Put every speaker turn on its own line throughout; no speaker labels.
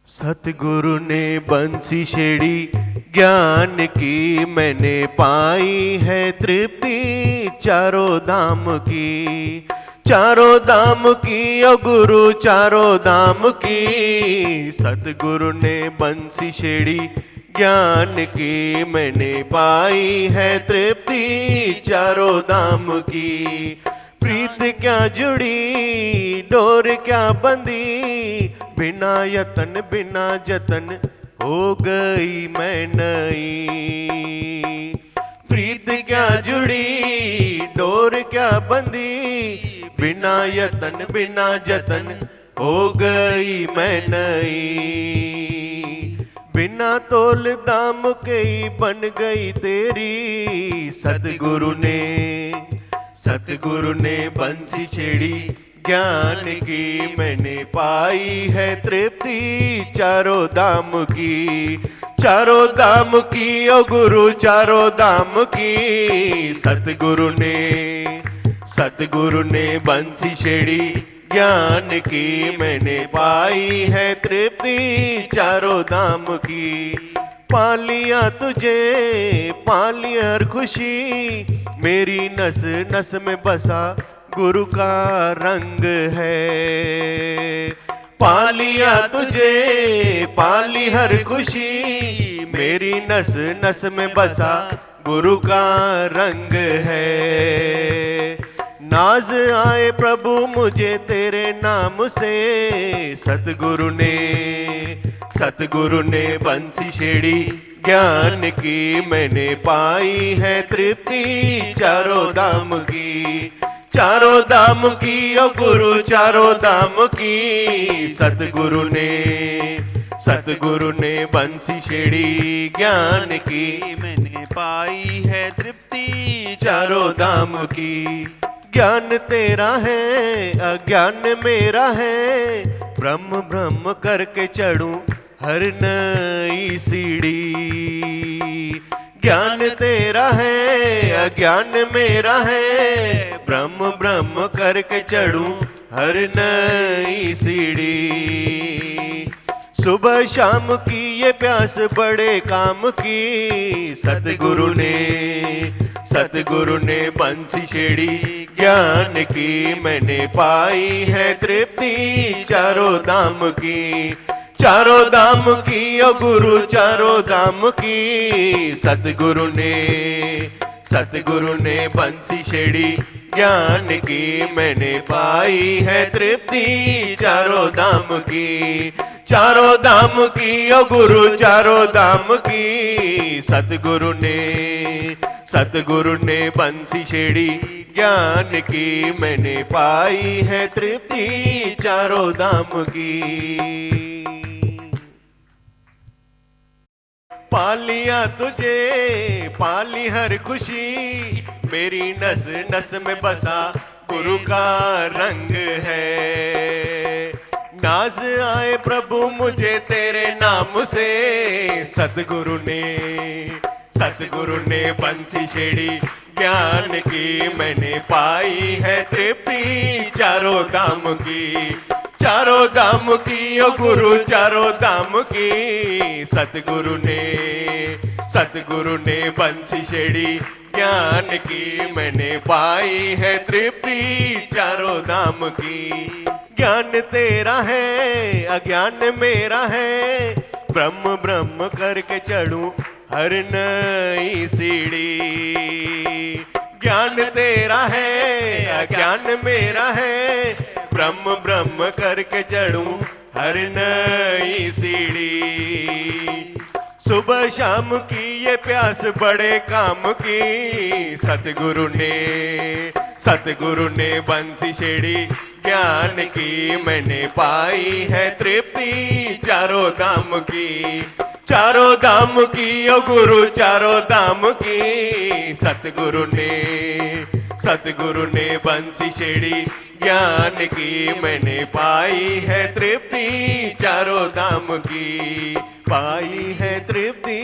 सतगुरु ने बंसी छेड़ी ज्ञान की, मैंने पाई है तृप्ति चारों धाम की। चारों धाम की ओ गुरु चारों धाम की। सतगुरु ने बंसी छेड़ी ज्ञान की, मैंने पाई है तृप्ति चारों धाम की। प्रीत क्या जुड़ी डोर क्या बंधी, बिना यतन बिना जतन हो गई मैं नई। प्रीत क्या जुड़ी डोर क्या बंधी, बिना यतन बिना जतन हो गई मैं नई। बिना तोल दाम के ही बन गई तेरी। सतगुरु ने बंसी छेड़ी ज्ञान की, मैंने पाई है तृप्ति चारों धाम की। चारों धाम की ओ गुरु चारों धाम की। सतगुरु ने बंसी छेड़ी ज्ञान की, मैंने पाई है तृप्ति चारों धाम की। पालिया तुझे पाली हर खुशी, मेरी नस नस में बसा गुरु का रंग है। पालिया तुझे पाली हर खुशी, मेरी नस नस में बसा गुरु का रंग है। नाज आए प्रभु मुझे तेरे नाम से। सतगुरु ने बंसी छेड़ी ज्ञान की, मैंने पाई है तृप्ति चारों धाम की। चारों धाम की ओ गुरु चारों धाम की। सतगुरु ने बंसी छेड़ी ज्ञान की, मैंने पाई है तृप्ति चारों धाम की। ज्ञान तेरा है अज्ञान मेरा है, ब्रह्म ब्रह्म करके चढ़ूं हर नई सीढ़ी। ज्ञान तेरा है अज्ञान मेरा है, ब्रह्म ब्रह्म करके चढ़ूं हर नई सीढ़ी। सुबह शाम की ये प्यास बड़े काम की। सतगुरु ने बंसी छेड़ी ज्ञान की, मैंने पाई है तृप्ति चारों धाम की। चारों धाम की ओ गुरु चारों धाम की। सतगुरु ने बंसी छेड़ी ज्ञान की, मैंने पाई है तृप्ति चारों धाम की। चारों धाम की ओ गुरु चारों धाम की। सतगुरु ने बंसी छेड़ी ज्ञान की, मैंने पाई है तृप्ति चारों धाम की। पालिया तुझे पाली हर खुशी, मेरी नस नस में बसा गुरु का रंग है। नाज आए प्रभु मुझे तेरे नाम से। सतगुरु ने बंसी छेड़ी ज्ञान की, मैंने पाई है तृप्ति चारों धाम की। चारों धाम की ओ गुरु चारों धाम की। सतगुरु ने बंसी छेड़ी ज्ञान की, मैंने पाई है तृप्ति चारों धाम की। ज्ञान तेरा है अज्ञान मेरा है, ब्रह्म ब्रह्म करके चढ़ूं हर नई सीढ़ी। ज्ञान तेरा है अज्ञान मेरा है, ब्रह्म ब्रह्म करके चढ़ूं हर नई सीढ़ी। सुबह शाम की ये प्यास बड़े काम की। सतगुरु ने बंसी छेड़ी ज्ञान की, मैंने पाई है तृप्ति चारों धाम की। चारों धाम की ओ गुरु चारों धाम की। सतगुरु ने बंसी छेड़ी ज्ञान की, मैंने पाई है तृप्ति चारों धाम की। पाई है तृप्ति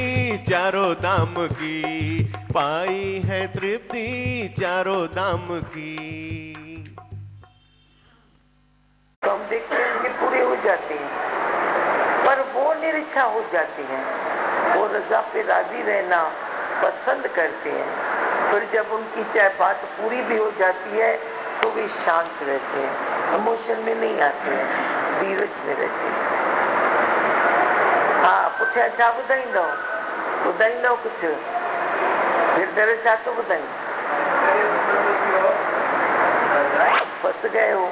चारों धाम की। पाई है तृप्ति चारों धाम की।
तो हम देखते हैं कि पूरे हो जाते हैं, पर वो इच्छा हो जाती है, वो रजा पे राजी रहना पसंद करते हैं। फिर जब उनकी चाहे बात पूरी भी हो जाती है तो वे शांत रहते हैं, इमोशन में नहीं आते हैं, धीरज में रहते हैं। हाँ पुछे छा ॿुधाईंदव कुछ फिर छा तो ॿुधाई फंस गए हो।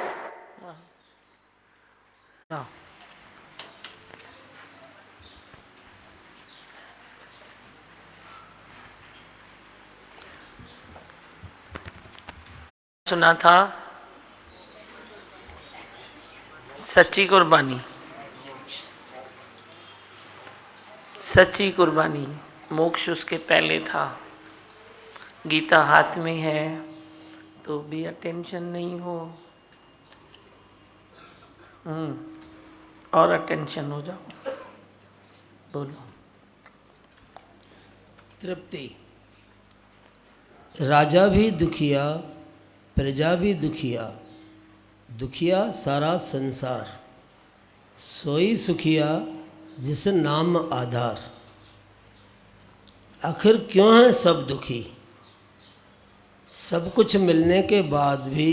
सुना था सच्ची कुर्बानी, सच्ची कुर्बानी, मोक्ष उसके पहले था। गीता हाथ में है तो भी अटेंशन नहीं हो, और अटेंशन हो जाओ। बोलो।
तृप्ति। राजा भी दुखिया, प्रजा भी दुखिया, दुखिया सारा संसार, सोई सुखिया जिस नाम आधार। आखिर क्यों है सब दुखी? सब कुछ मिलने के बाद भी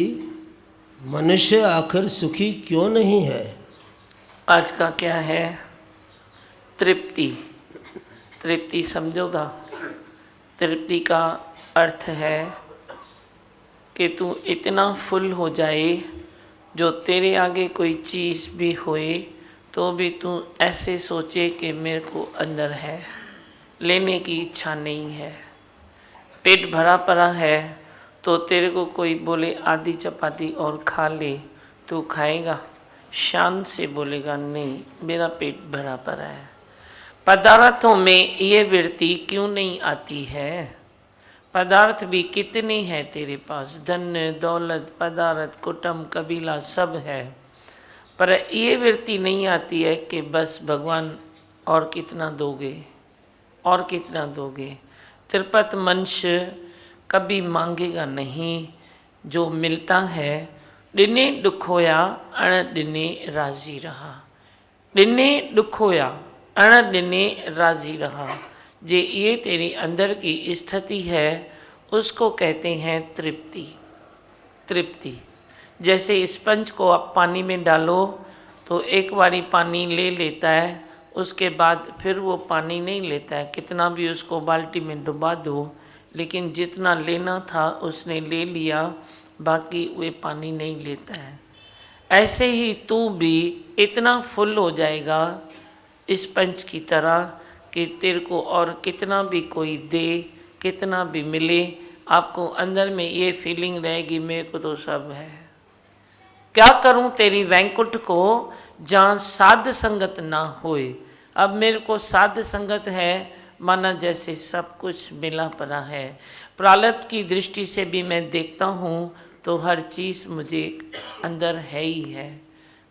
मनुष्य आखिर सुखी क्यों नहीं है?
आज का क्या है? तृप्ति। तृप्ति समझोगा? तृप्ति का अर्थ है कि तू इतना फुल हो जाए, जो तेरे आगे कोई चीज़ भी होए तो भी तू ऐसे सोचे कि मेरे को अंदर है, लेने की इच्छा नहीं है। पेट भरा पड़ा है तो तेरे को कोई बोले आधी चपाती और खा ले, तू खाएगा? शान से बोलेगा नहीं, मेरा पेट भरा पड़ा है। पदार्थों में ये वृत्ति क्यों नहीं आती है? पदार्थ भी कितने हैं तेरे पास, धन दौलत पदार्थ कुटुंब कबीला सब है, पर ये वृत्ति नहीं आती है कि बस भगवान और कितना दोगे, और कितना दोगे। तिरपत मनुष्य कभी मांगेगा नहीं, जो मिलता है ॾिने दुख होया अण ॾिने राज़ी रहा। ॾिने दुख होया अण ॾिने राज़ी रहा। जे ये तेरे अंदर की स्थिति है उसको कहते हैं तृप्ति। तृप्ति जैसे स्पंज को आप पानी में डालो तो एक बारी पानी ले लेता है, उसके बाद फिर वो पानी नहीं लेता है, कितना भी उसको बाल्टी में डुबा दो, लेकिन जितना लेना था उसने ले लिया, बाकी वे पानी नहीं लेता है। ऐसे ही तू भी इतना फुल हो जाएगा स्पंज की तरह कि तेरे को और कितना भी कोई दे, कितना भी मिले, आपको अंदर में ये फीलिंग रहेगी मेरे को तो सब है। क्या करूं तेरी वैंकुट को जहाँ साध संगत ना होए। अब मेरे को साध संगत है माना जैसे सब कुछ मिला पड़ा है। प्रारब्ध की दृष्टि से भी मैं देखता हूँ तो हर चीज़ मुझे अंदर है ही है,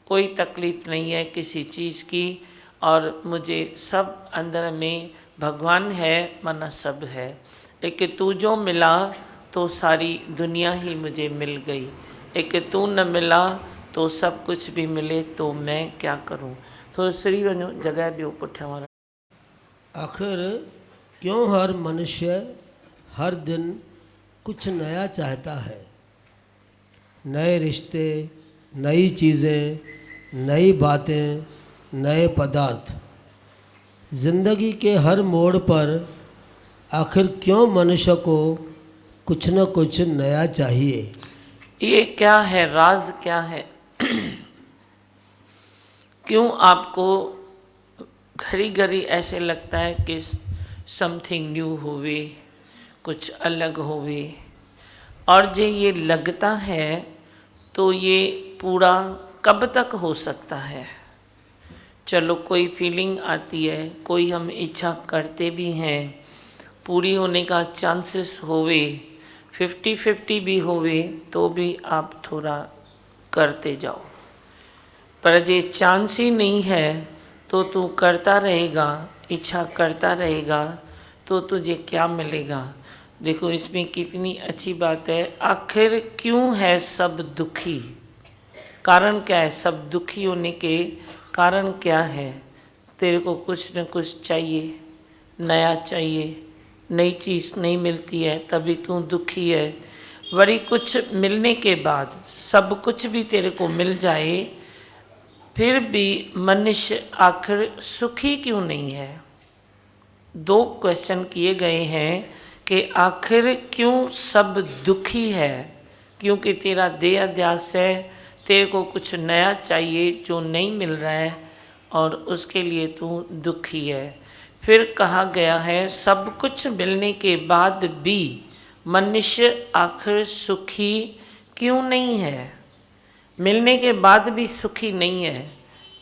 कोई तकलीफ़ नहीं है किसी चीज़ की, और मुझे सब अंदर में भगवान है माना सब है। लेकिन तू जो मिला तो सारी दुनिया ही मुझे मिल गई, एक तू न मिला तो सब कुछ भी मिले तो मैं क्या करूं। तो श्री वञो जगह ॾियो पुठियां वारा।
आखिर क्यों हर मनुष्य हर दिन कुछ नया चाहता है? नए रिश्ते, नई चीज़ें, नई बातें, नए पदार्थ। जिंदगी के हर मोड़ पर आखिर क्यों मनुष्य को कुछ न कुछ नया चाहिए?
ये क्या है, राज क्या है? क्यों आपको घड़ी घड़ी ऐसे लगता है कि समथिंग न्यू होवे, कुछ अलग होवे, और जो ये लगता है तो ये पूरा कब तक हो सकता है? चलो कोई फीलिंग आती है, कोई हम इच्छा करते भी हैं, पूरी होने का चांसेस होवे, 50-50 भी होवे तो भी आप थोड़ा करते जाओ। पर जे चांस ही नहीं है तो तू करता रहेगा, इच्छा करता रहेगा तो तुझे क्या मिलेगा? देखो इसमें कितनी अच्छी बात है। आखिर क्यों है सब दुखी? कारण क्या है? सब दुखी होने के कारण क्या है? तेरे को कुछ न कुछ चाहिए, नया चाहिए, नई चीज़ नहीं मिलती है तभी तू दुखी है। वरी कुछ मिलने के बाद सब कुछ भी तेरे को मिल जाए फिर भी मनुष्य आखिर सुखी क्यों नहीं है। 2 क्वेश्चन किए गए हैं कि आखिर क्यों सब दुखी है। क्योंकि तेरा देह अध्यास है, तेरे को कुछ नया चाहिए जो नहीं मिल रहा है और उसके लिए तू दुखी है। फिर कहा गया है सब कुछ मिलने के बाद भी मनुष्य आखिर सुखी क्यों नहीं है। मिलने के बाद भी सुखी नहीं है,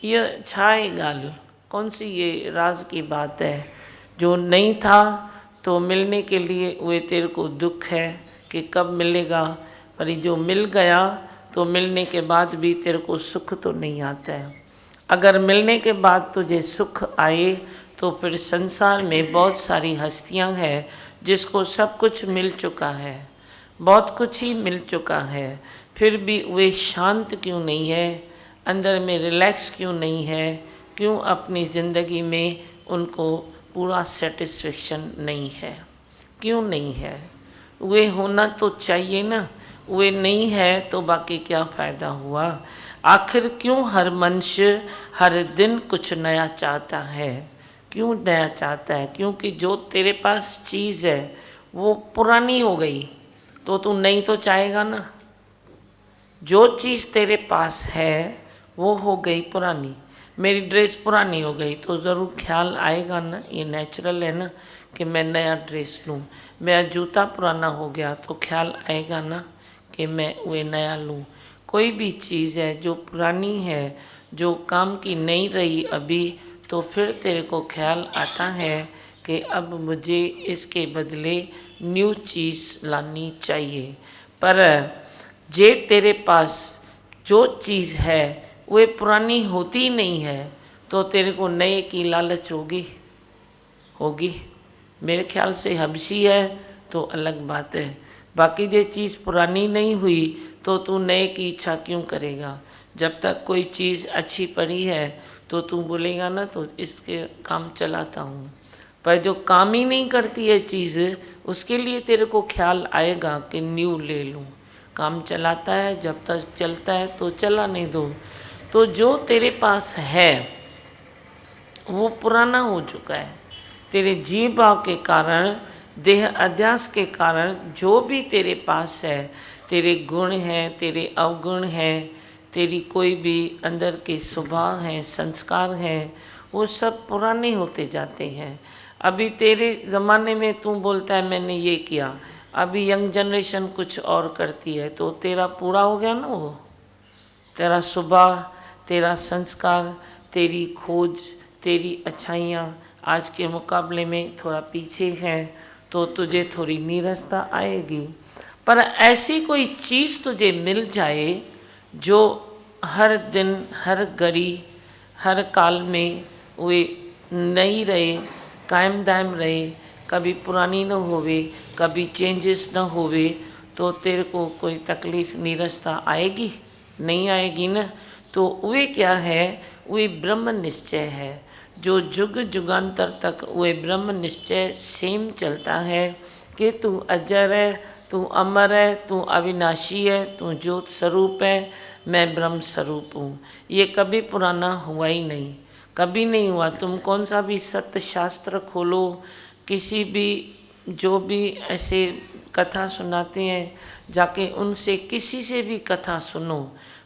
ये छाए गाल कौन सी ये राज की बात है। जो नहीं था तो मिलने के लिए वे तेरे को दुख है कि कब मिलेगा, पर जो मिल गया तो मिलने के बाद भी तेरे को सुख तो नहीं आता है। अगर मिलने के बाद तुझे सुख आए तो फिर संसार में बहुत सारी हस्तियां हैं जिसको सब कुछ मिल चुका है, बहुत कुछ ही मिल चुका है, फिर भी वे शांत क्यों नहीं है, अंदर में रिलैक्स क्यों नहीं है, क्यों अपनी ज़िंदगी में उनको पूरा सेटिस्फेक्शन नहीं है, क्यों नहीं है। वे होना तो चाहिए ना, वे नहीं है तो बाकी क्या फ़ायदा हुआ। आखिर क्यों हर मनुष्य हर दिन कुछ नया चाहता है, क्यों नया चाहता है। क्योंकि जो तेरे पास चीज़ है वो पुरानी हो गई तो तू नई तो चाहेगा ना। जो चीज़ तेरे पास है वो हो गई पुरानी, मेरी ड्रेस पुरानी हो गई तो ज़रूर ख्याल आएगा ना, ये नेचुरल है ना कि मैं नया ड्रेस लूँ। मेरा जूता पुराना हो गया तो ख्याल आएगा ना कि मैं वो नया लूँ। कोई भी चीज़ है जो पुरानी है, जो काम की नहीं रही अभी, तो फिर तेरे को ख्याल आता है कि अब मुझे इसके बदले न्यू चीज़ लानी चाहिए। पर जे तेरे पास जो चीज़ है वे पुरानी होती नहीं है तो तेरे को नए की लालच होगी। मेरे ख्याल से हबशी है तो अलग बात है, बाकी जो चीज़ पुरानी नहीं हुई तो तू नए की इच्छा क्यों करेगा। जब तक कोई चीज़ अच्छी पड़ी है तो तू बोलेगा ना तो इसके काम चलाता हूँ, पर जो काम ही नहीं करती है चीज़ उसके लिए तेरे को ख्याल आएगा कि न्यू ले लूँ। काम चलाता है, जब तक चलता है तो चलाने दो। तो जो तेरे पास है वो पुराना हो चुका है। तेरे जीव भाव के कारण, देह अध्यास के कारण जो भी तेरे पास है, तेरे गुण हैं, तेरे अवगुण हैं, तेरी कोई भी अंदर के स्वभाव हैं, संस्कार हैं, वो सब पुराने होते जाते हैं। अभी तेरे ज़माने में तू बोलता है मैंने ये किया, अभी यंग जनरेशन कुछ और करती है तो तेरा पूरा हो गया ना। वो तेरा स्वभाव, तेरा संस्कार, तेरी खोज, तेरी अच्छाइयाँ आज के मुकाबले में थोड़ा पीछे हैं तो तुझे थोड़ी नीरसता आएगी। पर ऐसी कोई चीज़ तुझे मिल जाए जो हर दिन, हर घड़ी, हर काल में वे नई रहे, कायम दायम रहे, कभी पुरानी न होवे, कभी चेंजेस न होवे, तो तेरे को कोई तकलीफ़ नीरसता आएगी नहीं आएगी ना। तो वे क्या है, वे ब्रह्म निश्चय है जो जुग जुगांतर तक वे ब्रह्म निश्चय सेम चलता है कि तू अजर है, तू अमर है, तू अविनाशी है, तू ज्योत स्वरूप है, मैं ब्रह्म स्वरूप हूँ। ये कभी पुराना हुआ ही नहीं, कभी नहीं हुआ। तुम कौन सा भी सत्य शास्त्र खोलो, किसी भी जो भी ऐसे कथा सुनाते हैं जाके उनसे किसी से भी कथा सुनो,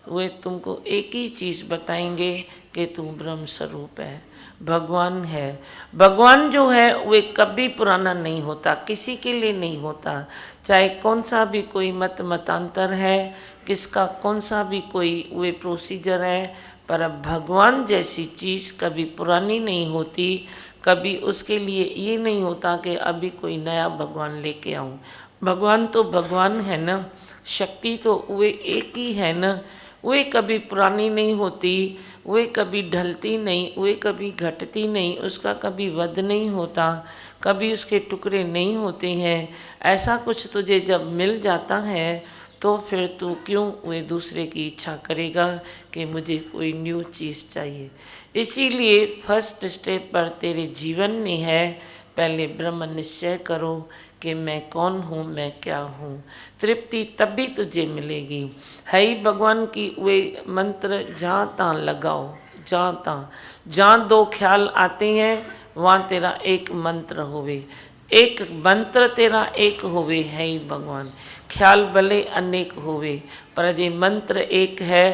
वे तुमको एक ही चीज़ बताएंगे कि तू ब्रह्म स्वरूप है, भगवान है। भगवान जो है वे कभी पुराना नहीं होता, किसी के लिए नहीं होता। चाहे कौन सा भी कोई मतांतर है, किसका कौन सा भी कोई वे प्रोसीजर है, पर भगवान जैसी चीज़ कभी पुरानी नहीं होती। कभी उसके लिए ये नहीं होता कि अभी कोई नया भगवान लेके आऊँ। भगवान तो भगवान है ना, शक्ति तो वे एक ही है ना। वे कभी पुरानी नहीं होती, वे कभी ढलती नहीं, वे कभी घटती नहीं, उसका कभी वध नहीं होता, कभी उसके टुकड़े नहीं होते हैं। ऐसा कुछ तुझे जब मिल जाता है तो फिर तू क्यों वे दूसरे की इच्छा करेगा कि मुझे कोई न्यू चीज़ चाहिए। इसीलिए फर्स्ट स्टेप पर तेरे जीवन में है, पहले ब्रह्म निश्चय करो कि मैं कौन हूँ, मैं क्या हूँ। तृप्ति तभी तुझे मिलेगी। है ही भगवान की वे मंत्र जहाँ तहाँ लगाओ, जहाँ तहाँ, जहाँ दो ख्याल आते हैं वहाँ तेरा एक मंत्र होवे, एक मंत्र तेरा एक होवे। है ही भगवान, ख्याल भले अनेक होवे पर ये मंत्र एक है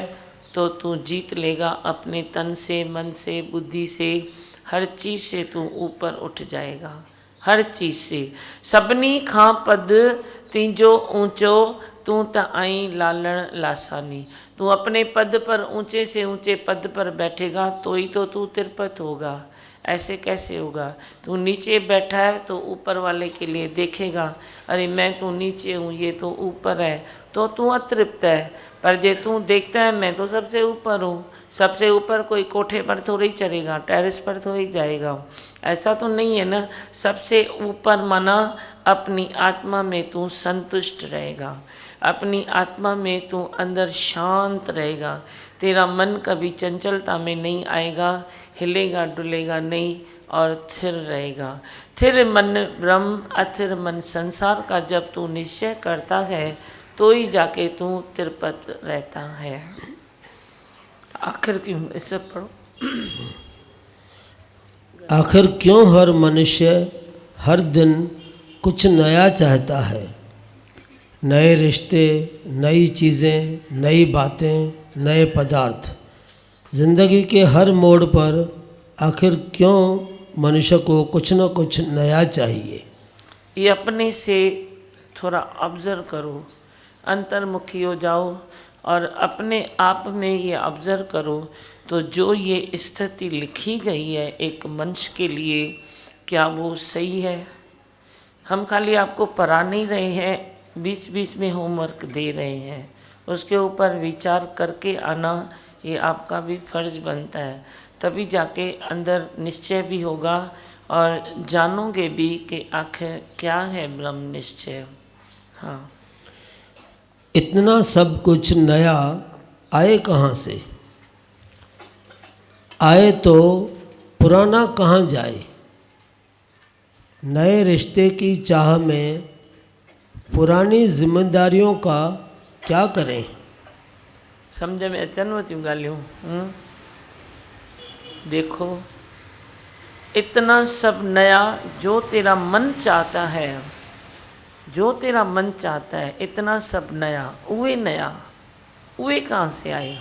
तो तू जीत लेगा अपने तन से, मन से, बुद्धि से, हर चीज़ से तू ऊपर उठ जाएगा, हर चीज़ से। सबनी खां पद तीजो ऊंचो, तू त आई लालण लासानी। तू अपने पद पर ऊंचे से ऊंचे पद पर बैठेगा तो ही तो तू तिरपत होगा। ऐसे कैसे होगा? तू नीचे बैठा है तो ऊपर वाले के लिए देखेगा, अरे मैं तो नीचे हूँ, ये तो ऊपर है, तो तू अतृप्त है। पर जे तू देखता है मैं तो सबसे ऊपर हूँ, सबसे ऊपर कोई कोठे पर थोड़ी चढ़ेगा, टेरेस पर थोड़ी जाएगा, ऐसा तो नहीं है ना। सबसे ऊपर माना अपनी आत्मा में तू संतुष्ट रहेगा, अपनी आत्मा में तू अंदर शांत रहेगा, तेरा मन कभी चंचलता में नहीं आएगा, हिलेगा डुलेगा नहीं और स्थिर रहेगा। स्थिर मन ब्रह्म, अथिर मन संसार का जब तू निश्चय करता है तो ही जाके तू तिरपत रहता है। आखिर क्यों इसे पढ़ो।
आखिर क्यों हर मनुष्य हर दिन कुछ नया चाहता है? नए रिश्ते, नई चीज़ें, नई बातें, नए पदार्थ। जिंदगी के हर मोड़ पर आखिर क्यों मनुष्य को कुछ न कुछ नया चाहिए?
ये अपने से थोड़ा ऑब्जर्व करो, अंतर्मुखी हो जाओ और अपने आप में ये ऑब्जर्व करो तो जो ये स्थिति लिखी गई है एक मनुष्य के लिए, क्या वो सही है? हम खाली आपको पढ़ा नहीं रहे हैं, बीच बीच में होमवर्क दे रहे हैं, उसके ऊपर विचार करके आना ये आपका भी फर्ज बनता है। तभी जाके अंदर निश्चय भी होगा और जानोगे भी कि आखिर क्या है ब्रह्म निश्चय। हाँ,
इतना सब कुछ नया आए कहाँ से? आए तो पुराना कहाँ जाए? नए रिश्ते की चाह में पुरानी जिम्मेदारियों का क्या करें?
समझ में अचन थियूं ॻाल्हियूं। देखो, इतना सब नया जो तेरा मन चाहता है, जो तेरा मन चाहता है, इतना सब नया, उवे कहाँ से आए?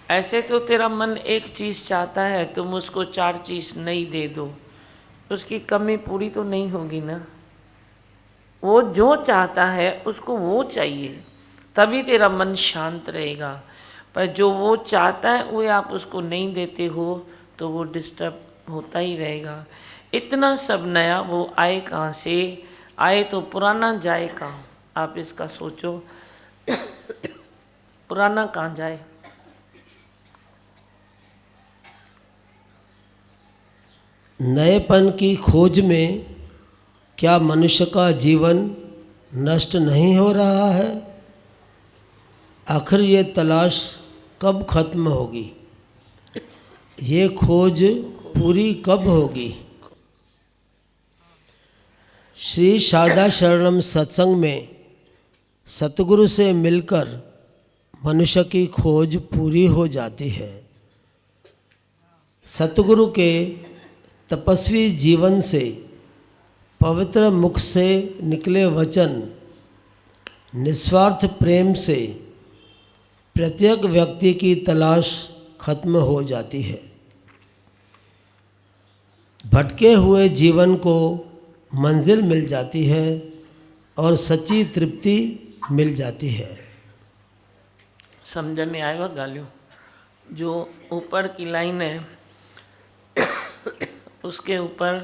ऐसे तो तेरा मन एक चीज़ चाहता है, तुम उसको 4 चीज़ नहीं दे दो, उसकी कमी पूरी तो नहीं होगी ना। वो जो चाहता है उसको वो चाहिए, तभी तेरा मन शांत रहेगा। पर जो वो चाहता है वो आप उसको नहीं देते हो तो वो डिस्टर्ब होता ही रहेगा। इतना सब नया वो आए कहाँ से? आए तो पुराना जाए कहाँ? आप इसका सोचो। पुराना कहाँ जाए?
नएपन की खोज में क्या मनुष्य का जीवन नष्ट नहीं हो रहा है? आखिर ये तलाश कब खत्म होगी? ये खोज पूरी कब होगी? श्री शारदा शरणम सत्संग में सतगुरु से मिलकर मनुष्य की खोज पूरी हो जाती है। सतगुरु के तपस्वी जीवन से, पवित्र मुख से निकले वचन, निस्वार्थ प्रेम से प्रत्येक व्यक्ति की तलाश खत्म हो जाती है। भटके हुए जीवन को मंजिल मिल जाती है और सच्ची तृप्ति मिल जाती है।
समझ में आएगा गालियों? जो ऊपर की लाइन है उसके ऊपर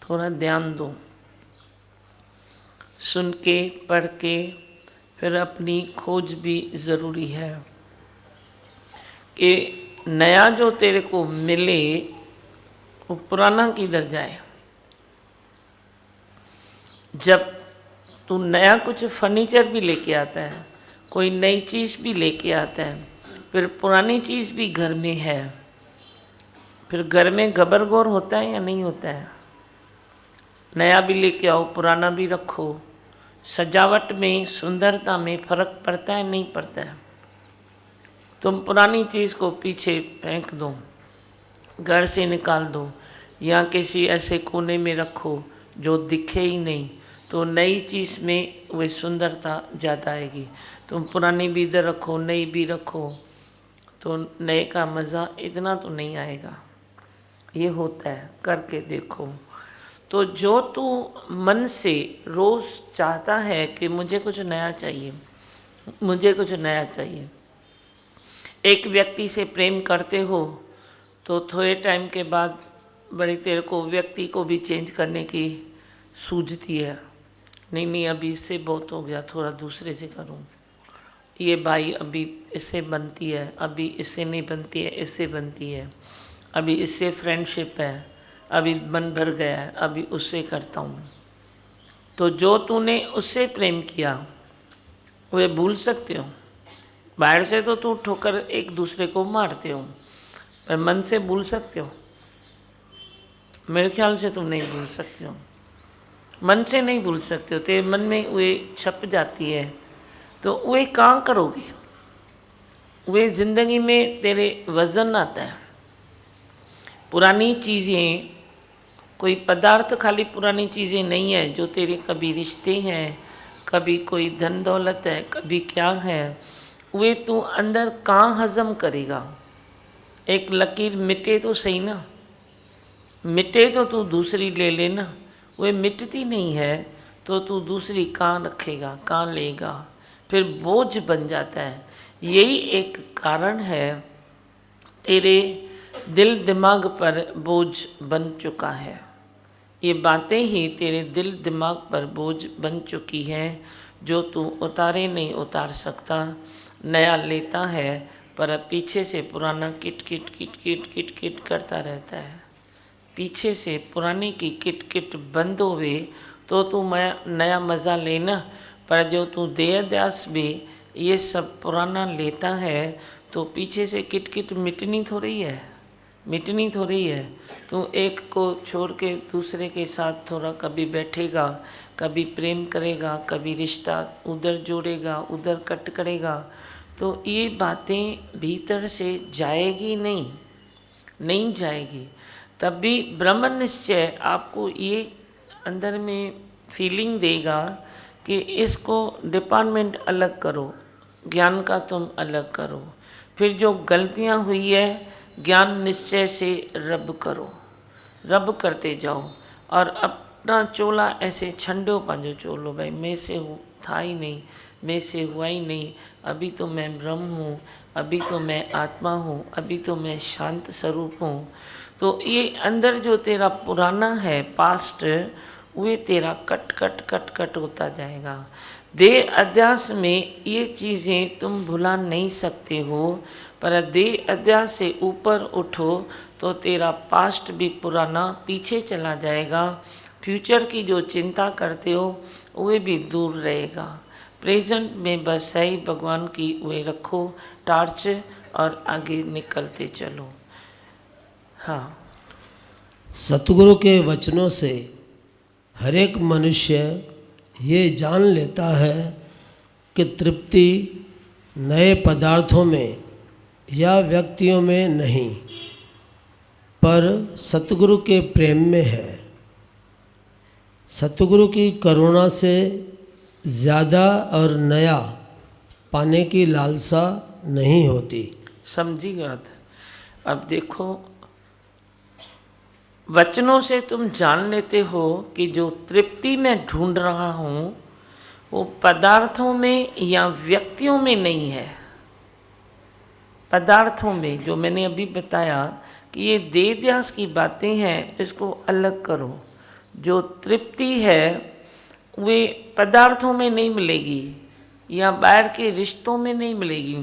थोड़ा ध्यान दो, सुन के, पढ़ के, फिर अपनी खोज भी ज़रूरी है कि नया जो तेरे को मिले वो पुराना किधर जाए। जब तू नया कुछ फर्नीचर भी लेके आता है, कोई नई चीज़ भी लेके आता है, फिर पुरानी चीज़ भी घर में है, फिर घर में गबर-गोर होता है या नहीं होता है? नया भी लेके आओ, पुराना भी रखो, सजावट में, सुंदरता में फर्क पड़ता है नहीं पड़ता है? तुम पुरानी चीज़ को पीछे फेंक दो, घर से निकाल दो, या किसी ऐसे कोने में रखो जो दिखे ही नहीं, तो नई चीज़ में वह सुंदरता ज़्यादा आएगी। तुम पुरानी भी इधर रखो, नई भी रखो, तो नए का मज़ा इतना तो नहीं आएगा। ये होता है, करके देखो। तो जो तू मन से रोज़ चाहता है कि मुझे कुछ नया चाहिए, मुझे कुछ नया चाहिए, एक व्यक्ति से प्रेम करते हो तो थोड़े टाइम के बाद बड़ी तेरे को व्यक्ति को भी चेंज करने की सूझती है, नहीं अभी इससे बहुत हो गया, थोड़ा दूसरे से करूं, ये भाई अभी इससे बनती है, अभी इससे नहीं बनती है, इससे बनती है, अभी इससे फ्रेंडशिप है, अभी मन भर गया है, अभी उससे करता हूँ। तो जो तूने उससे प्रेम किया वे भूल सकते हो। बाहर से तो तू ठोकर एक दूसरे को मारते हो, पर मन से भूल सकते हो? मेरे ख्याल से तुम नहीं भूल सकते हो, मन से नहीं भूल सकते हो, तेरे मन में वे छप जाती है, तो वे कहाँ करोगे? वे जिंदगी में तेरे वजन आता है। पुरानी चीज़ें, कोई पदार्थ खाली पुरानी चीज़ें नहीं है, जो तेरे कभी रिश्ते हैं, कभी कोई धन दौलत है, कभी क्या है, वे तू अंदर कहाँ हजम करेगा? एक लकीर मिटे तो सही ना, मिटे तो तू दूसरी ले लेना, वे मिटती नहीं है तो तू दूसरी कहाँ रखेगा, कहाँ लेगा, फिर बोझ बन जाता है। यही एक कारण है तेरे दिल दिमाग पर बोझ बन चुका है। ये बातें ही तेरे दिल दिमाग पर बोझ बन चुकी हैं, जो तू उतारे नहीं उतार सकता। नया लेता है पर पीछे से पुराना kit kit kit kit kit kit करता रहता है। पीछे से पुराने की किट किट बंद होवे तो तू नया मज़ा लेना, पर जो तू देह ध्यास में ये सब पुराना लेता है तो पीछे से किट किट मिटनी थोड़ी है, मिटनी थोड़ी है। तू एक को छोड़ के दूसरे के साथ थोड़ा कभी बैठेगा, कभी प्रेम करेगा, कभी रिश्ता उधर जोड़ेगा, उधर कट करेगा, तो ये बातें भीतर से जाएगी नहीं जाएगी। तब भी ब्रह्म निश्चय आपको ये अंदर में फीलिंग देगा कि इसको डिपार्टमेंट अलग करो, ज्ञान का तुम अलग करो। फिर जो गलतियाँ हुई है ज्ञान निश्चय से रब करो, रब करते जाओ, और अपना चोला ऐसे छंडो पांजो चोलो, भाई मैं से था ही नहीं, मैं से हुआ ही नहीं, अभी तो मैं ब्रह्म हूँ, अभी तो मैं आत्मा हूँ, अभी तो मैं शांत स्वरूप हूँ। तो ये अंदर जो तेरा पुराना है पास्ट, वे तेरा कट कट कट कट होता जाएगा। देह अध्यास में ये चीज़ें तुम भुला नहीं सकते हो, पर देह अध्यास से ऊपर उठो तो तेरा पास्ट भी पुराना पीछे चला जाएगा। फ्यूचर की जो चिंता करते हो वे भी दूर रहेगा। प्रेजेंट में बस सही भगवान की वे रखो टार्च और आगे निकलते चलो। हाँ,
सतगुरु के वचनों से हर एक मनुष्य ये जान लेता है कि तृप्ति नए पदार्थों में या व्यक्तियों में नहीं, पर सतगुरु के प्रेम में है। सतगुरु की करुणा से ज़्यादा और नया पाने की लालसा नहीं होती।
समझी बात। अब देखो, वचनों से तुम जान लेते हो कि जो तृप्ति मैं ढूंढ रहा हूँ वो पदार्थों में या व्यक्तियों में नहीं है। पदार्थों में जो मैंने अभी बताया कि ये देह ध्यास की बातें हैं, इसको अलग करो। जो तृप्ति है वे पदार्थों में नहीं मिलेगी या बाहर के रिश्तों में नहीं मिलेगी।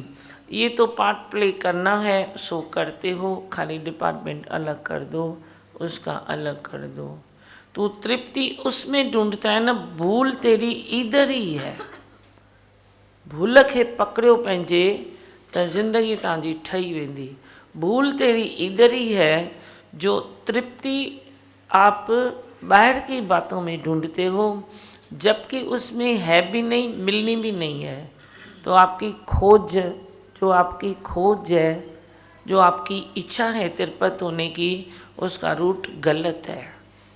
ये तो पार्ट प्ले करना है, सो करते हो, खाली डिपार्टमेंट अलग कर दो, उसका अलग कर दो। तू तृप्ति उसमें ढूंढता है ना, भूल तेरी इधर ही है। भूल खे पकड़ियो पंहिंजे त ज़िंदगी तव्हांजी ठही वेंदी। भूल तेरी इधर ही है। जो तृप्ति आप बाहर की बातों में ढूंढते हो, जबकि उसमें है भी नहीं, मिलनी भी नहीं है, तो आपकी खोज, जो आपकी खोज है, जो आपकी इच्छा है तिरुपत होने की, उसका रूट गलत है।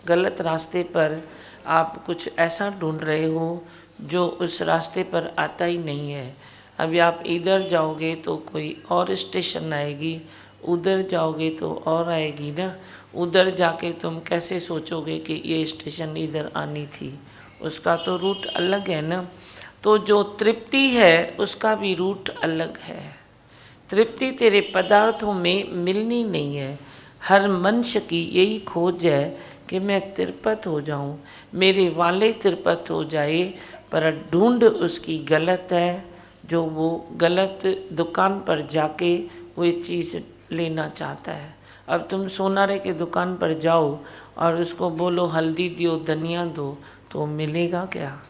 गलत रास्ते पर आप कुछ ऐसा ढूंढ रहे हो जो उस रास्ते पर आता ही नहीं है। अभी आप इधर जाओगे तो कोई और स्टेशन आएगी, उधर जाओगे तो और आएगी ना। उधर जाके तुम कैसे सोचोगे कि ये स्टेशन इधर आनी थी, उसका तो रूट अलग है ना। तो जो तृप्ति है उसका भी रूट अलग है। तृप्ति तेरे पदार्थों में मिलनी नहीं है। हर मनुष्य की यही खोज है कि मैं तिरुपत हो जाऊं, मेरे वाले तिरुपत हो जाए, पर ढूंढ उसकी गलत है। जो वो गलत दुकान पर जाके वो चीज़ लेना चाहता है। अब तुम सोनारे की दुकान पर जाओ और उसको बोलो हल्दी दो, धनिया दो, तो मिलेगा क्या?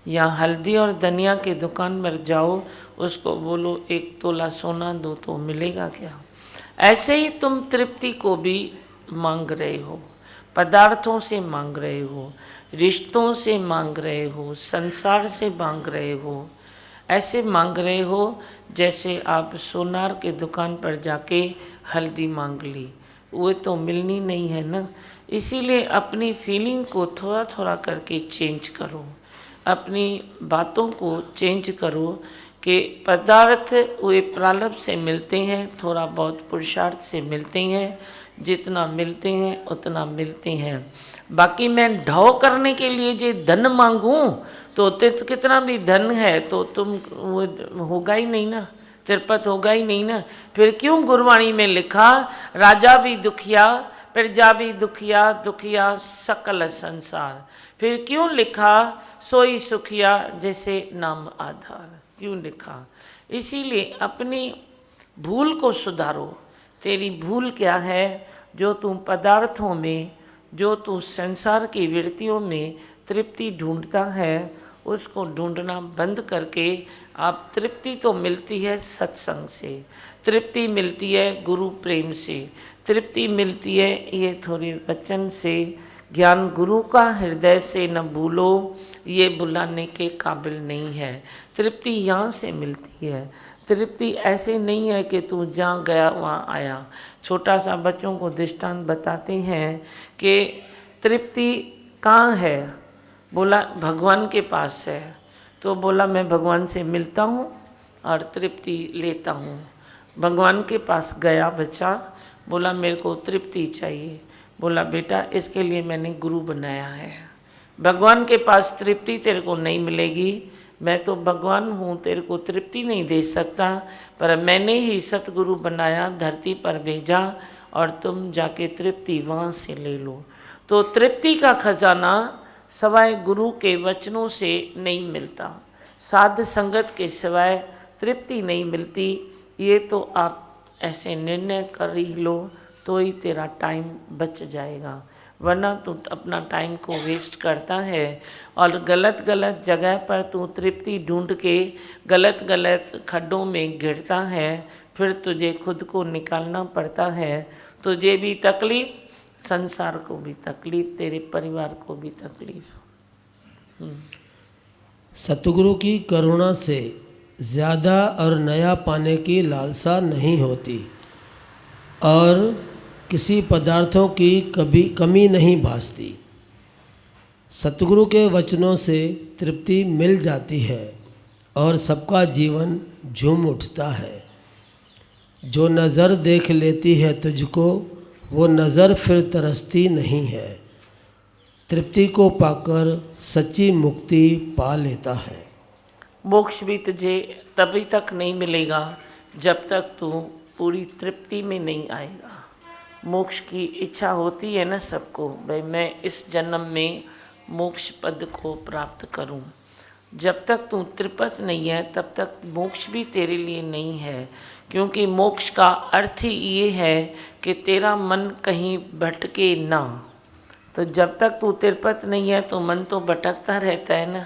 या हल्दी और धनिया की दुकान पर जाओ, उसको बोलो 1 तोला सोना दो, तो मिलेगा क्या? ऐसे ही तुम तृप्ति को भी मांग रहे हो, पदार्थों से मांग रहे हो, रिश्तों से मांग रहे हो, संसार से मांग रहे हो। ऐसे मांग रहे हो जैसे आप सोनार के दुकान पर जाके हल्दी मांग ली, वो तो मिलनी नहीं है ना। इसीलिए अपनी फीलिंग को थोड़ा थोड़ा करके चेंज करो, अपनी बातों को चेंज करो कि पदार्थ वे प्रारब्ध से मिलते हैं, थोड़ा बहुत पुरुषार्थ से मिलते हैं, जितना मिलते हैं उतना मिलते हैं। बाकी मैं ढौ करने के लिए जो धन मांगूं तो कितना भी धन है तो तुम वो होगा ही नहीं ना, तिरुपत होगा ही नहीं ना। फिर क्यों गुरबाणी में लिखा राजा भी दुखिया, प्रजा भी दुखिया, दुखिया सकल संसार। फिर क्यों लिखा सोई सुखिया जैसे नाम आधार, क्यों लिखा? इसीलिए अपनी भूल को सुधारो। तेरी भूल क्या है? जो तुम पदार्थों में, जो तू संसार की वृत्तियों में तृप्ति ढूंढता है, उसको ढूंढना बंद करके आप तृप्ति तो मिलती है सत्संग से, तृप्ति मिलती है गुरु प्रेम से, तृप्ति मिलती है ये थोड़े वचन से। ज्ञान गुरु का हृदय से न भूलो, ये बुलाने के काबिल नहीं है। तृप्ति यहाँ से मिलती है। तृप्ति ऐसे नहीं है कि तू जहाँ गया वहाँ आया। छोटा सा बच्चों को दृष्टांत बताते हैं कि तृप्ति कहाँ है? बोला भगवान के पास है। तो बोला मैं भगवान से मिलता हूँ और तृप्ति लेता हूँ। भगवान के पास गया बच्चा, बोला मेरे को तृप्ति चाहिए। बोला बेटा इसके लिए मैंने गुरु बनाया है। भगवान के पास तृप्ति तेरे को नहीं मिलेगी, मैं तो भगवान हूँ, तेरे को तृप्ति नहीं दे सकता, पर मैंने ही सतगुरु बनाया, धरती पर भेजा और तुम जाके तृप्ति वहाँ से ले लो। तो तृप्ति का खजाना सवाए गुरु के वचनों से नहीं मिलता, साध संगत के सिवाय तृप्ति नहीं मिलती। ये तो आप ऐसे निर्णय कर ही लो तो ही तेरा टाइम बच जाएगा, वरना तू अपना टाइम को वेस्ट करता है और गलत गलत जगह पर तू तृप्ति ढूंढ के गलत गलत खड्डों में गिरता है। फिर तुझे खुद को निकालना पड़ता है। तुझे भी तकलीफ, संसार को भी तकलीफ, तेरे परिवार को भी तकलीफ।
सतगुरु की करुणा से ज़्यादा और नया पाने की लालसा नहीं होती और किसी पदार्थों की कभी कमी नहीं भासती। सतगुरु के वचनों से तृप्ति मिल जाती है और सबका जीवन झूम उठता है। जो नज़र देख लेती है तुझको, वो नज़र फिर तरसती नहीं है। तृप्ति को पाकर सच्ची मुक्ति पा लेता है।
मोक्ष भी तुझे तभी तक नहीं मिलेगा जब तक तू पूरी तृप्ति में नहीं आएगा। मोक्ष की इच्छा होती है ना सबको, भाई मैं इस जन्म में मोक्ष पद को प्राप्त करूं। जब तक तू तृप्त नहीं है तब तक मोक्ष भी तेरे लिए नहीं है, क्योंकि मोक्ष का अर्थ ही ये है कि तेरा मन कहीं भटके ना, तो जब तक तू तिरपत नहीं है तो मन तो भटकता रहता है ना।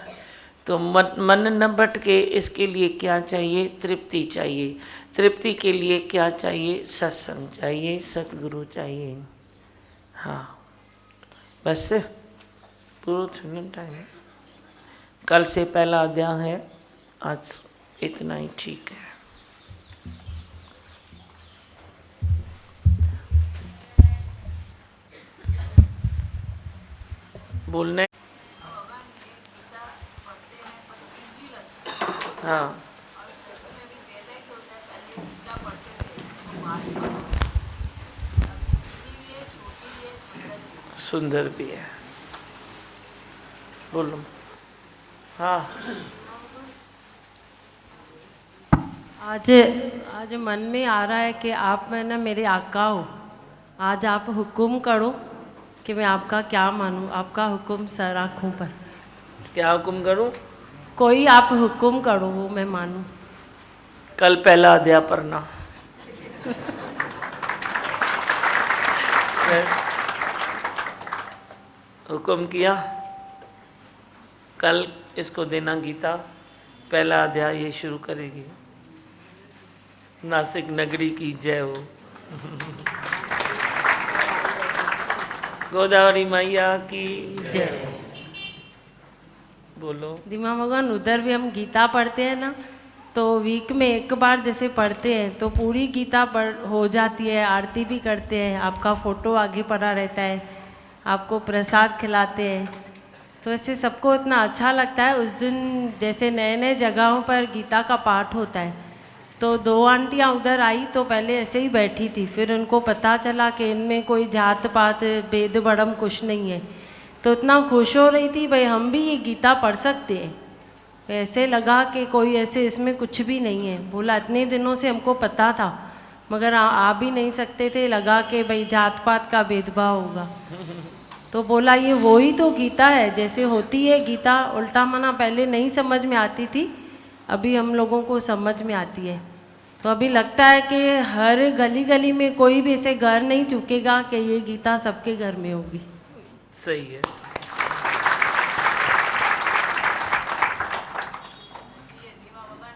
तो मन न भटके, इसके लिए क्या चाहिए? तृप्ति चाहिए। तृप्ति के लिए क्या चाहिए? सत्संग चाहिए, सतगुरु चाहिए। हाँ, बस पूरा सुनने टाइम है। कल से पहला अध्याय है, आज इतना ही ठीक है। बोलने हाँ, सुंदर भी है। बोलो। हाँ,
आज मन में आ रहा है कि आप मैं ना मेरे आका हो। आज आप हुक्म करो कि मैं आपका क्या मानूं। आपका हुक्म सर आँखों पर।
क्या हुक्म करूं?
कोई आप हुक्म करो वो मैं मानूं।
कल पहला अध्याय पढ़ना। हुक्म किया, कल इसको देना गीता, पहला अध्याय ये शुरू करेगी। नासिक नगरी की जय हो। गोदावरी मैया की
जय।
बोलो।
दिमा भगवान, उधर भी हम गीता पढ़ते हैं ना, तो वीक में एक बार जैसे पढ़ते हैं तो पूरी गीता पढ़ हो जाती है। आरती भी करते हैं, आपका फ़ोटो आगे पड़ा रहता है, आपको प्रसाद खिलाते हैं। तो ऐसे सबको इतना अच्छा लगता है। उस दिन जैसे नए नए जगहों पर गीता का पाठ होता है, तो 2 आंटियाँ उधर आई तो पहले ऐसे ही बैठी थी। फिर उनको पता चला कि इनमें कोई जात पात भेद भड़म कुछ नहीं है, तो इतना खुश हो रही थी, भाई हम भी ये गीता पढ़ सकते हैं। ऐसे लगा कि कोई ऐसे इसमें कुछ भी नहीं है। बोला इतने दिनों से हमको पता था मगर आ भी नहीं सकते थे, लगा कि भाई जात पात का भेदभाव होगा। तो बोला ये वही तो गीता है जैसे होती है गीता। उल्टा मना पहले नहीं समझ में आती थी, अभी हम लोगों को समझ में आती है। तो अभी लगता है कि हर गली गली में कोई भी ऐसे घर नहीं चूकेगा कि ये गीता सबके घर में होगी।
सही है।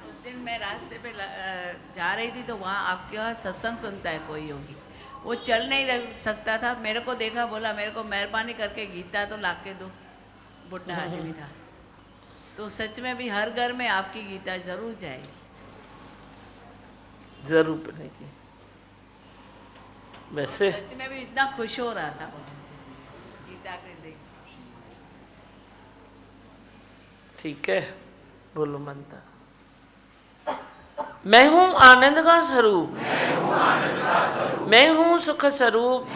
उस दिन मैं रास्ते पे जा रही थी तो वहाँ आपके यहाँ सत्संग सुनता है कोई योगी, वो चल नहीं सकता था। मेरे को देखा, बोला मेरे को मेहरबानी करके गीता तो लाके दो। बुढ़ा आदमी था। तो सच में भी हर घर में आपकी गीता जरूर जाएगी।
जरूर पढ़ेगी। वैसे
सच में भी इतना खुश हो रहा था गीता के देख।
ठीक है, बोलो मंत्र। मैं हूँ आनंद का स्वरूप, मैं हूँ सुख स्वरूप,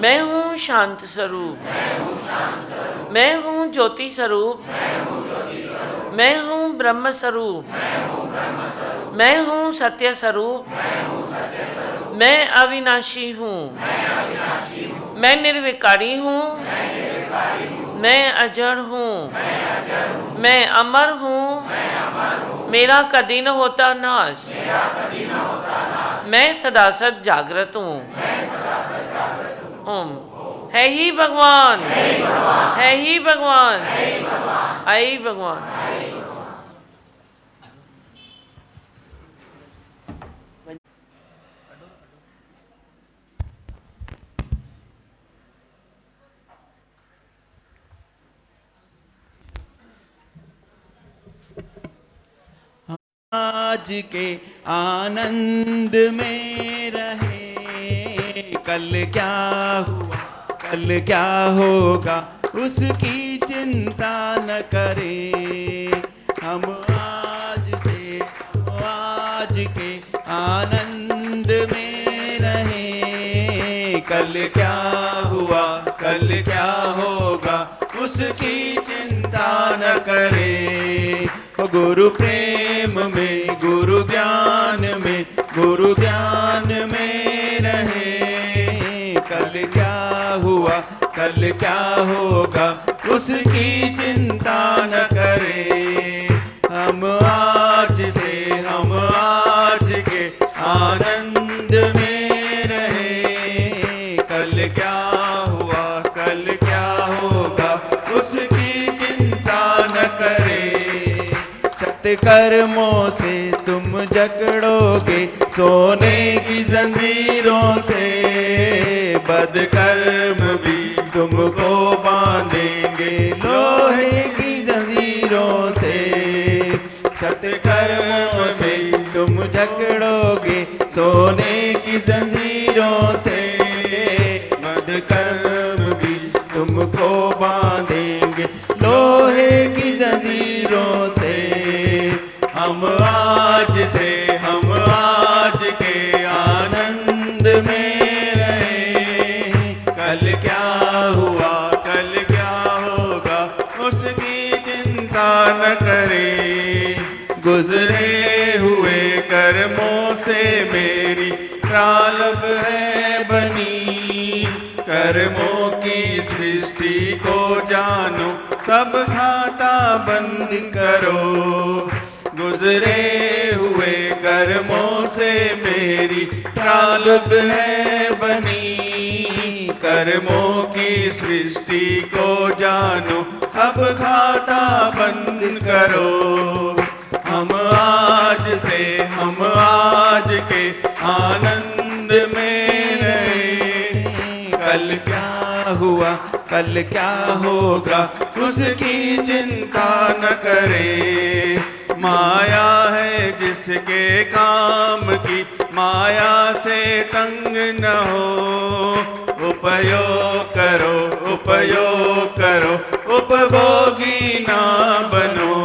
मैं हूँ शांत स्वरूप, मैं हूँ ज्योति स्वरूप, मैं हूँ ब्रह्म स्वरूप, मैं हूँ सत्य स्वरूप, मैं अविनाशी हूँ, मैं निर्विकारी हूँ, मैं अजर हूँ, मैं अमर हूँ, मेरा कदी न होता नाश, मैं सदा सद जागृत हूँ। ओम। है ही भगवान, है ही भगवान, है ही भगवान।
आज के आनंद में रहे, कल क्या हुआ कल क्या होगा उसकी चिंता न करें। हम आज से आज के आनंद में रहे, कल क्या हुआ कल क्या होगा उसकी चिंता न करें। गुरु प्रेम में गुरु ज्ञान में गुरु ध्यान में रहे, कल क्या हुआ कल क्या होगा उसकी चिंता न करें। हम आज के आनंद में रहे, कल क्या हुआ सत्कर्मों से तुम जकड़ोगे सोने की जंजीरों से, बदकर्म भी तुमको बांधेंगे लोहे की जंजीरों से। सत्कर्म से तुम जकड़ोगे सोने की जंजीरों से, बदकर्म भी तुमको बांधेंगे लोहे की जंजीरों से। हम आज के आनंद में रहे, कल क्या हुआ कल क्या होगा उसकी चिंता न करें। गुजरे हुए कर्मों से मेरी प्रारब्ध है बनी, कर्मों की सृष्टि को जानो तब खाता बंद करो। गुजरे हुए कर्मों से मेरी प्रारब्ध है बनी, कर्मों की सृष्टि को जानो अब खाता बंद करो। हम आज के आनंद में रहे, कल क्या हुआ कल क्या होगा उसकी चिंता न करे। माया है जिसके काम की माया से तंग न हो, उपयोग करो उपभोगी ना बनो।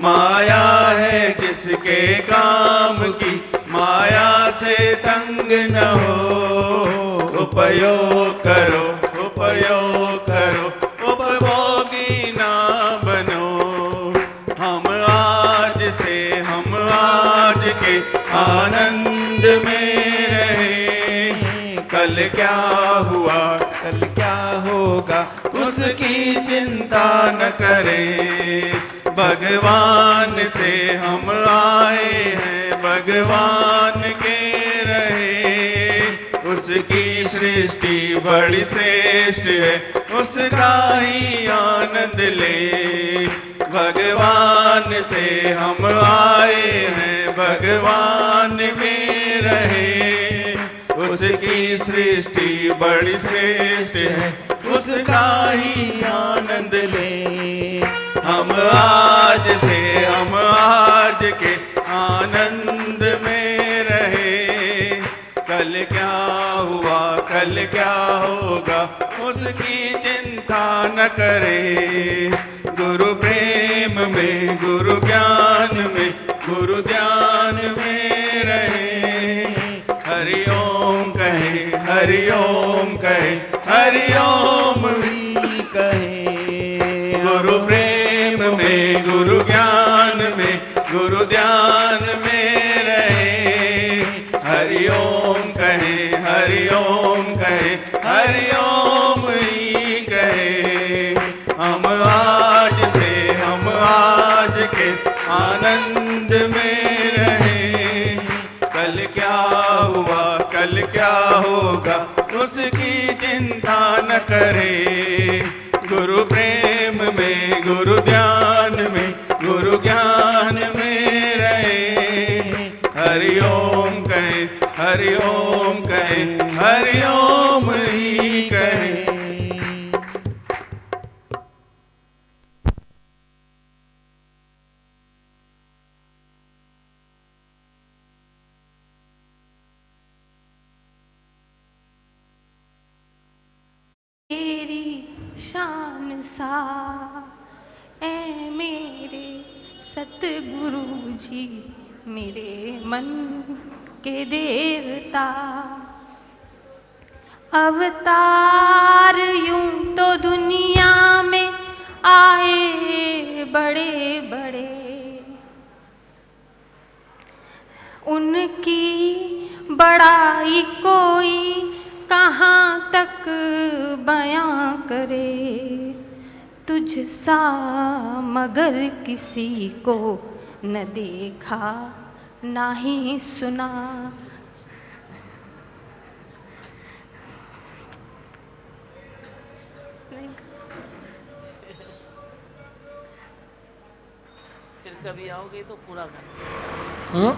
माया है जिसके काम की माया से तंग न हो, उपयोग करो उपभोगी ना बनो। हम आज के आनंद में रहे, कल क्या हुआ कल क्या होगा उसकी चिंता न करें। भगवान से हम आए हैं भगवान के रहे, उसकी सृष्टि बड़ी श्रेष्ठ है उसका ही आनंद ले। भगवान से हम आए हैं भगवान के रहे, उसकी सृष्टि बड़ी श्रेष्ठ है उसका ही आनंद ले। हम आज के आनंद में रहे, कल क्या हुआ कल क्या होगा उसकी चिंता न करे। गुरु प्रेम में गुरु ज्ञान में गुरु ध्यान में रहे, हरि ओम कहे हरि ओम कहे हरि ओम भी कहे। गुरु प्रेम में गुरु ज्ञान में गुरु ध्यान में रहे, हरि ओम कहे हरि ओम कहे हरि ओम ही कहे। हम आज के आनंद में रहे, कल क्या हुआ कल क्या होगा उसकी चिंता न करे। गुरु प्रेम में गुरु ध्यान में गुरु ज्ञान में रहे, हरि ओम कहे हरि ओम कहे हरि ओम ही कहे।
शान सा ऐ मेरे सतगुरु जी, मेरे मन के देवता। अवतार यूं तो दुनिया में आए बड़े बड़े, उनकी बड़ाई कोई कहाँ तक बयां करे। तुझ सा मगर किसी को न देखा ना ही सुना।
कभी आओगे तो पूरा गाना।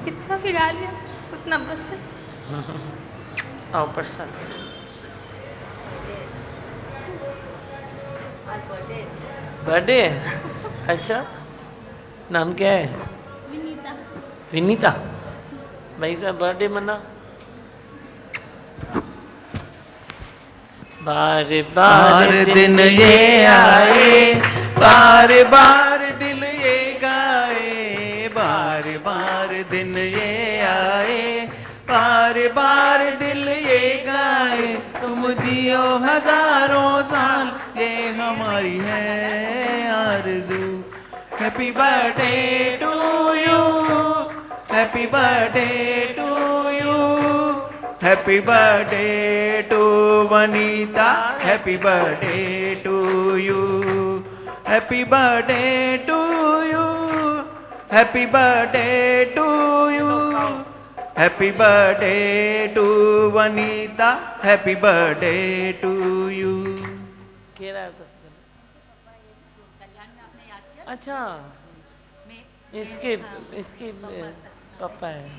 कितना भी गा लिया उतना बस है।
आओ प्रसाद। बर्थडे है? अच्छा, नाम क्या है?
विनीता।
विनीता। भाई साहब बर्थडे मना। बार
बार दिन ये आए, बार बार दिल ये गाए, बार बार दिन ये आए, बार बार दिल ये गाए, तुम जियो हजारों साल, ये हमारी है आरज़ू। Happy birthday to you, happy birthday to you, happy birthday to Vanita, happy birthday to you, happy birthday to you, happy birthday to you, happy birthday to Vanita, happy birthday to you.
कह रहा है तो अच्छा, इसके पापा है।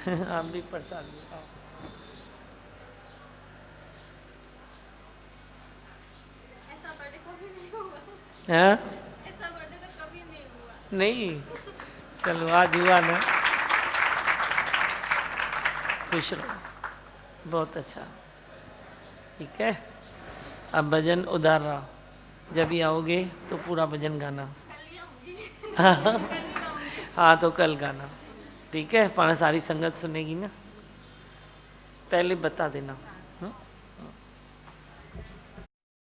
आप भी प्रसाद खाओ।
ऐसा बर्थडे कभी नहीं हुआ।
हाँ?
ऐसा बर्थडे तो कभी नहीं हुआ।
नहीं, चलो आज हुआ ना। खुश रहो, बहुत अच्छा, ठीक है। अब भजन उधार रहा, जब भी आओगे तो पूरा भजन गाना। हाँ तो कल गाना, ठीक है। पाना सारी संगत सुनेगी ना, पहले बता देना।